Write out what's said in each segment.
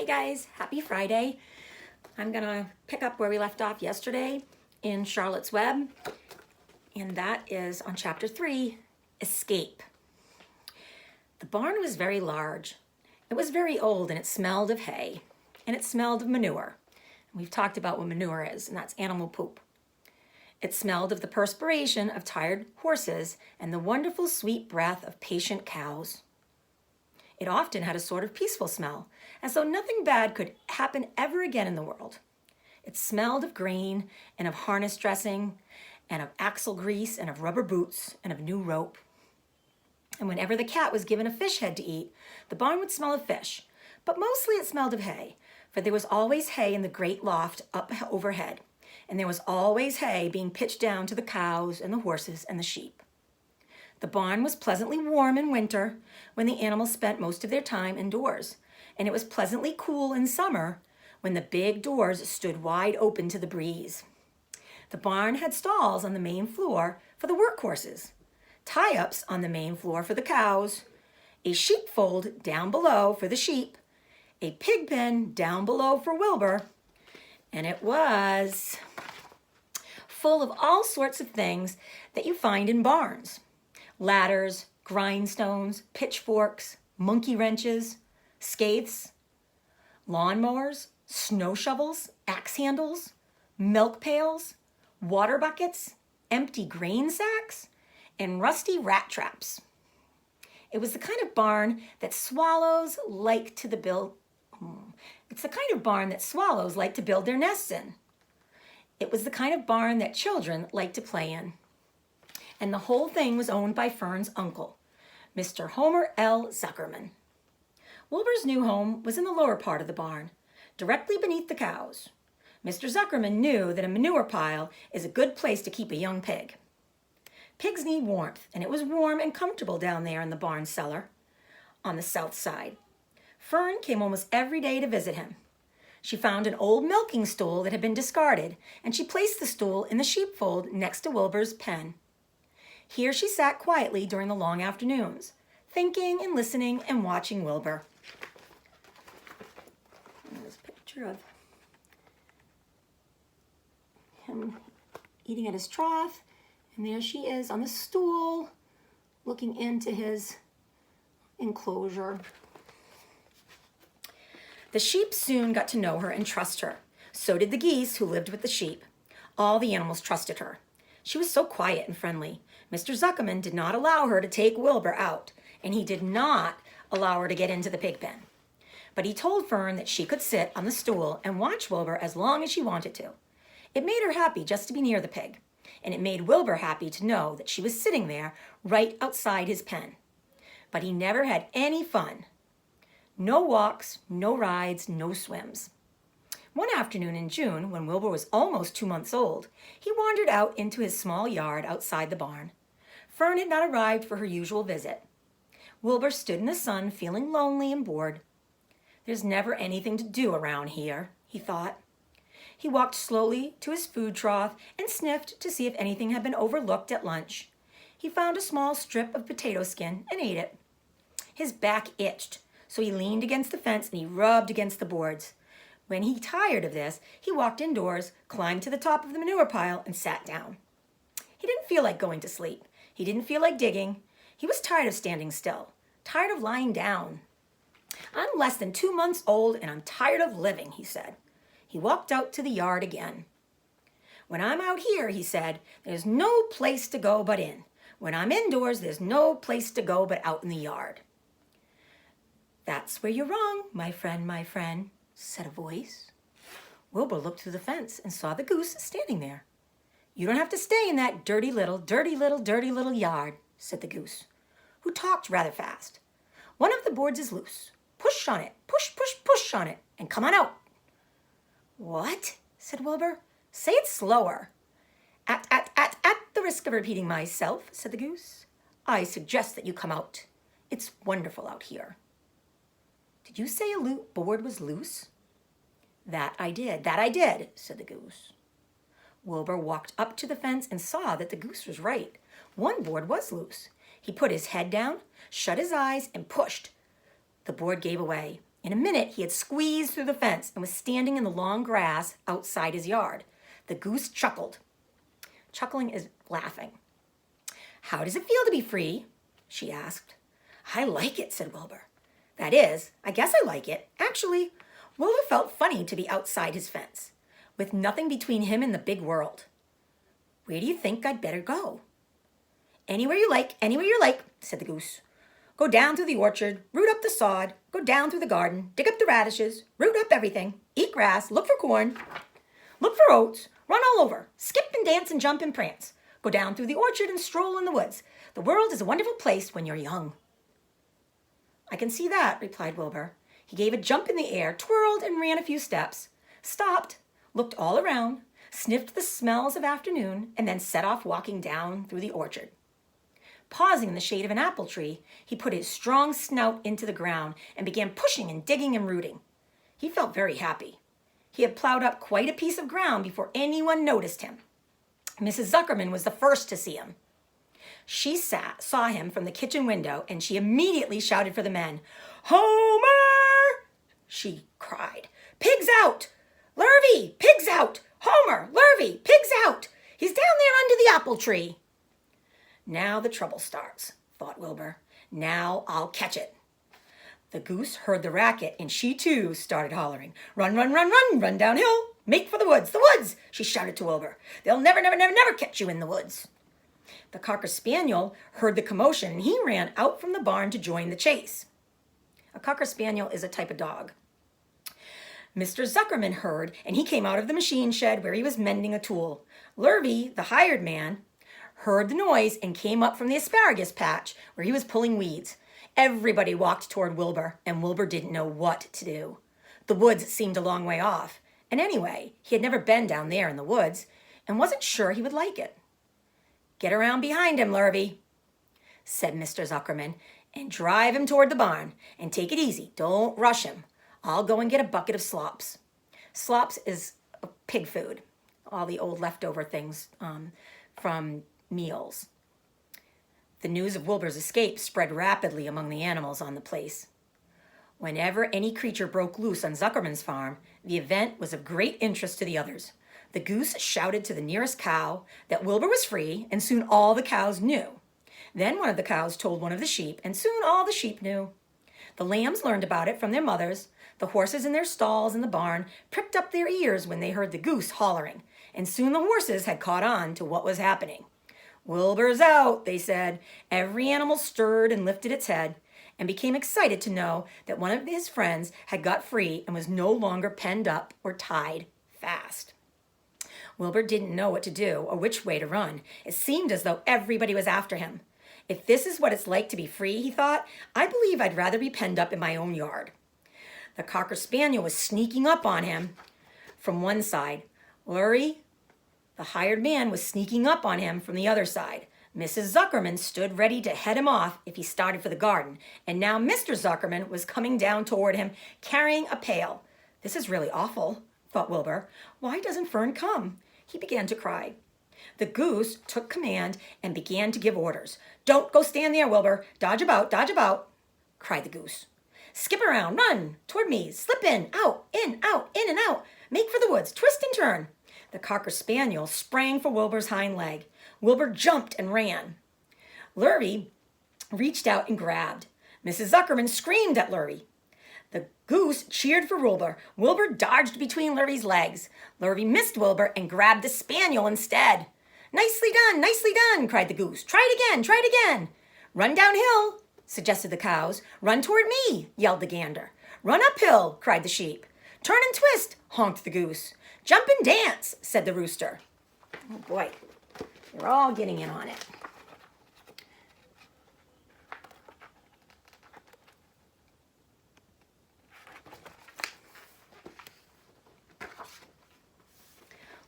Hi guys, happy Friday. I'm gonna pick up where we left off yesterday in Charlotte's Web, and that is on chapter 3, Escape. The barn was very large. It was very old and it smelled of hay and it smelled of manure. We've talked about what manure is, and that's animal poop. It smelled of the perspiration of tired horses and the wonderful sweet breath of patient cows. It often had a sort of peaceful smell, as though nothing bad could happen ever again in the world. It smelled of grain and of harness dressing and of axle grease and of rubber boots and of new rope. And whenever the cat was given a fish head to eat, the barn would smell of fish, but mostly it smelled of hay, for there was always hay in the great loft up overhead, and there was always hay being pitched down to the cows and the horses and the sheep. The barn was pleasantly warm in winter when the animals spent most of their time indoors, and it was pleasantly cool in summer when the big doors stood wide open to the breeze. The barn had stalls on the main floor for the work horses, tie-ups on the main floor for the cows, a sheepfold down below for the sheep, a pig pen down below for Wilbur, and it was full of all sorts of things that you find in barns. Ladders, grindstones, pitchforks, monkey wrenches, skates, lawnmowers, snow shovels, axe handles, milk pails, water buckets, empty grain sacks, and rusty rat traps. It was the kind of barn that swallows like to build. It's the kind of barn that swallows like to build their nests in. It was the kind of barn that children like to play in. And the whole thing was owned by Fern's uncle, Mr. Homer L. Zuckerman. Wilbur's new home was in the lower part of the barn, directly beneath the cows. Mr. Zuckerman knew that a manure pile is a good place to keep a young pig. Pigs need warmth, and it was warm and comfortable down there in the barn cellar on the south side. Fern came almost every day to visit him. She found an old milking stool that had been discarded, and she placed the stool in the sheepfold next to Wilbur's pen. Here she sat quietly during the long afternoons, thinking and listening and watching Wilbur. There's a picture of him eating at his trough, and there she is on the stool, looking into his enclosure. The sheep soon got to know her and trust her. So did the geese who lived with the sheep. All the animals trusted her. She was so quiet and friendly. Mr. Zuckerman did not allow her to take Wilbur out, and he did not allow her to get into the pig pen. But he told Fern that she could sit on the stool and watch Wilbur as long as she wanted to. It made her happy just to be near the pig, and it made Wilbur happy to know that she was sitting there right outside his pen. But he never had any fun. No walks, no rides, no swims. One afternoon in June, when Wilbur was almost 2 months old, he wandered out into his small yard outside the barn. Fern had not arrived for her usual visit. Wilbur stood in the sun, feeling lonely and bored. There's never anything to do around here, he thought. He walked slowly to his food trough and sniffed to see if anything had been overlooked at lunch. He found a small strip of potato skin and ate it. His back itched, so he leaned against the fence and he rubbed against the boards. When he tired of this, he walked indoors, climbed to the top of the manure pile, and sat down. He didn't feel like going to sleep. He didn't feel like digging. He was tired of standing still, tired of lying down. I'm less than 2 months old, and I'm tired of living, he said. He walked out to the yard again. When I'm out here, he said, there's no place to go but in. When I'm indoors, there's no place to go but out in the yard. That's where you're wrong, my friend, said a voice. Wilbur looked through the fence and saw the goose standing there. You don't have to stay in that dirty little yard, said the goose, who talked rather fast. One of the boards is loose. Push on it, push on it, and come on out. What? Said Wilbur. Say it slower. At the risk of repeating myself, said the goose, I suggest that you come out. It's wonderful out here. Did you say a board was loose? That I did, said the goose. Wilbur walked up to the fence and saw that the goose was right. One board was loose. He put his head down, shut his eyes, and pushed. The board gave away. In a minute, he had squeezed through the fence and was standing in the long grass outside his yard. The goose chuckled. Chuckling is laughing. "How does it feel to be free?" she asked. "I like it," said Wilbur. "That is, I guess I like it." Actually, Wilbur felt funny to be outside his fence, with nothing between him and the big world. "Where do you think I'd better go?" Anywhere you like," said the goose. "Go down through the orchard, root up the sod, go down through the garden, dig up the radishes, root up everything, eat grass, look for corn, look for oats, run all over, skip and dance and jump and prance. Go down through the orchard and stroll in the woods. The world is a wonderful place when you're young." "I can see that," replied Wilbur. He gave a jump in the air, twirled and ran a few steps, stopped, looked all around, sniffed the smells of afternoon, and then set off walking down through the orchard. Pausing in the shade of an apple tree, he put his strong snout into the ground and began pushing and digging and rooting. He felt very happy. He had plowed up quite a piece of ground before anyone noticed him. Mrs. Zuckerman was the first to see him. She saw him from the kitchen window, and she immediately shouted for the men. "Homer!" she cried. "Pigs out! Lurvy, pigs out! Homer, Lurvy, pigs out! He's down there under the apple tree." "Now the trouble starts," thought Wilbur. "Now I'll catch it." The goose heard the racket, and she too started hollering. "Run, run, run, run, run downhill. Make for the woods, the woods," she shouted to Wilbur. "They'll never, never, never, never catch you in the woods." The Cocker Spaniel heard the commotion, and he ran out from the barn to join the chase. A Cocker Spaniel is a type of dog. Mr. Zuckerman heard, and he came out of the machine shed where he was mending a tool. Lurvy, the hired man, heard the noise and came up from the asparagus patch where he was pulling weeds. Everybody walked toward Wilbur, and Wilbur didn't know what to do. The woods seemed a long way off, and anyway, he had never been down there in the woods and wasn't sure he would like it. "Get around behind him, Lurvy," said Mr. Zuckerman, "and drive him toward the barn. And take it easy. Don't rush him. I'll go and get a bucket of slops." Slops is pig food, all the old leftover things from meals. The news of Wilbur's escape spread rapidly among the animals on the place. Whenever any creature broke loose on Zuckerman's farm, the event was of great interest to the others. The goose shouted to the nearest cow that Wilbur was free, and soon all the cows knew. Then one of the cows told one of the sheep, and soon all the sheep knew. The lambs learned about it from their mothers. The horses in their stalls in the barn pricked up their ears when they heard the goose hollering, and soon the horses had caught on to what was happening. "Wilbur's out," they said. Every animal stirred and lifted its head and became excited to know that one of his friends had got free and was no longer penned up or tied fast. Wilbur didn't know what to do or which way to run. It seemed as though everybody was after him. "If this is what it's like to be free," he thought, "I believe I'd rather be penned up in my own yard." The Cocker Spaniel was sneaking up on him from one side. Lurvy, the hired man, was sneaking up on him from the other side. Mrs. Zuckerman stood ready to head him off if he started for the garden, and now Mr. Zuckerman was coming down toward him, carrying a pail. "This is really awful," thought Wilbur. "Why doesn't Fern come?" He began to cry. The goose took command and began to give orders. "Don't go stand there, Wilbur. Dodge about, cried the goose. "Skip around, run toward me, slip in, out, in and out. Make for the woods, twist and turn." The Cocker Spaniel sprang for Wilbur's hind leg. Wilbur jumped and ran. Lurvy reached out and grabbed. Mrs. Zuckerman screamed at Lurvy. The goose cheered for Wilbur. Wilbur dodged between Lurvy's legs. Lurvy missed Wilbur and grabbed the spaniel instead. Nicely done, cried the goose. Try it again. "Run downhill," suggested the cows. "Run toward me," yelled the gander. "Run uphill," cried the sheep. "Turn and twist," honked the goose. "Jump and dance," said the rooster. Oh boy, they're all getting in on it.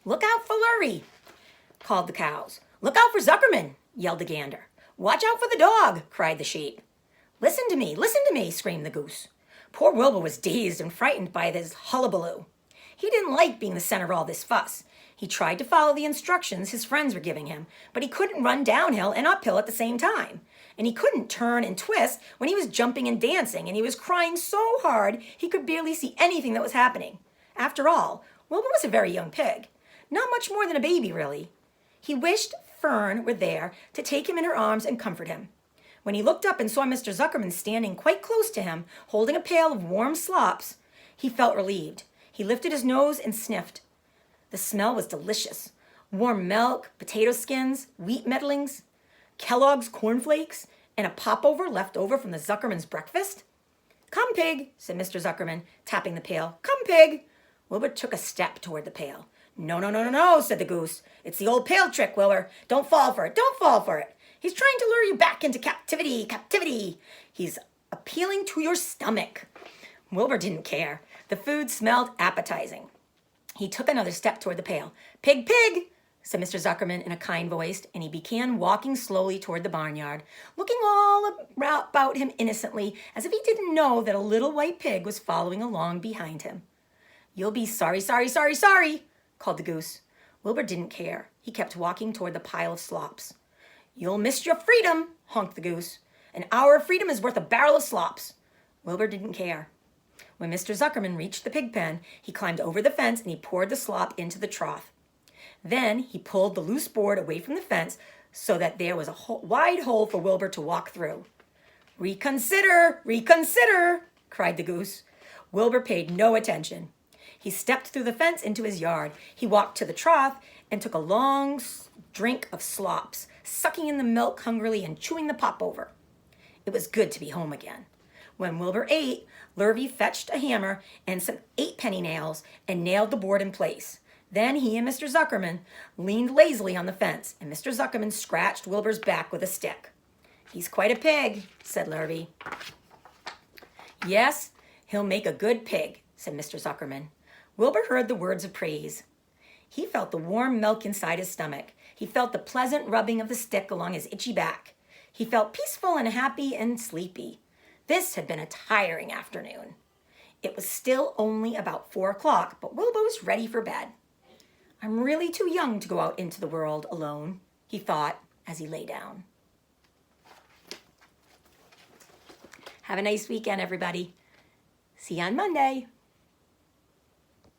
"Look out for Lurvy," called the cows. "Look out for Zuckerman," yelled the gander. "Watch out for the dog," cried the sheep. Listen to me, screamed the goose. Poor Wilbur was dazed and frightened by this hullabaloo. He didn't like being the center of all this fuss. He tried to follow the instructions his friends were giving him, but he couldn't run downhill and uphill at the same time. And he couldn't turn and twist when he was jumping and dancing, and he was crying so hard he could barely see anything that was happening. After all, Wilbur was a very young pig. Not much more than a baby, really. He wished Fern were there to take him in her arms and comfort him. When he looked up and saw Mr. Zuckerman standing quite close to him, holding a pail of warm slops, he felt relieved. He lifted his nose and sniffed. The smell was delicious. Warm milk, potato skins, wheat middlings, Kellogg's cornflakes, and a popover left over from the Zuckerman's breakfast. "Come, pig," said Mr. Zuckerman, tapping the pail. "Come, pig." Wilbur took a step toward the pail. "No, no, no, no, no," said the goose. "It's the old pail trick, Wilbur. Don't fall for it. Don't fall for it. He's trying to lure you back into captivity, captivity. He's appealing to your stomach." Wilbur didn't care. The food smelled appetizing. He took another step toward the pail. "Pig, pig," said Mr. Zuckerman in a kind voice, and he began walking slowly toward the barnyard, looking all about him innocently, as if he didn't know that a little white pig was following along behind him. "You'll be sorry, sorry, sorry, sorry," called the goose. Wilbur didn't care. He kept walking toward the pile of slops. "You'll miss your freedom," honked the goose. "An hour of freedom is worth a barrel of slops." Wilbur didn't care. When Mr. Zuckerman reached the pig pen, he climbed over the fence and he poured the slop into the trough. Then he pulled the loose board away from the fence so that there was a wide hole for Wilbur to walk through. "Reconsider, reconsider," cried the goose. Wilbur paid no attention. He stepped through the fence into his yard. He walked to the trough and took a long drink of slops, sucking in the milk hungrily and chewing the popover. It was good to be home again. When Wilbur ate, Lurvy fetched a hammer and some 8-penny nails and nailed the board in place. Then he and Mr. Zuckerman leaned lazily on the fence, and Mr. Zuckerman scratched Wilbur's back with a stick. "He's quite a pig," said Lurvy. "Yes, he'll make a good pig," said Mr. Zuckerman. Wilbur heard the words of praise. He felt the warm milk inside his stomach. He felt the pleasant rubbing of the stick along his itchy back. He felt peaceful and happy and sleepy. This had been a tiring afternoon. It was still only about 4 o'clock, but Wilbur was ready for bed. "I'm really too young to go out into the world alone," he thought as he lay down. Have a nice weekend, everybody. See you on Monday.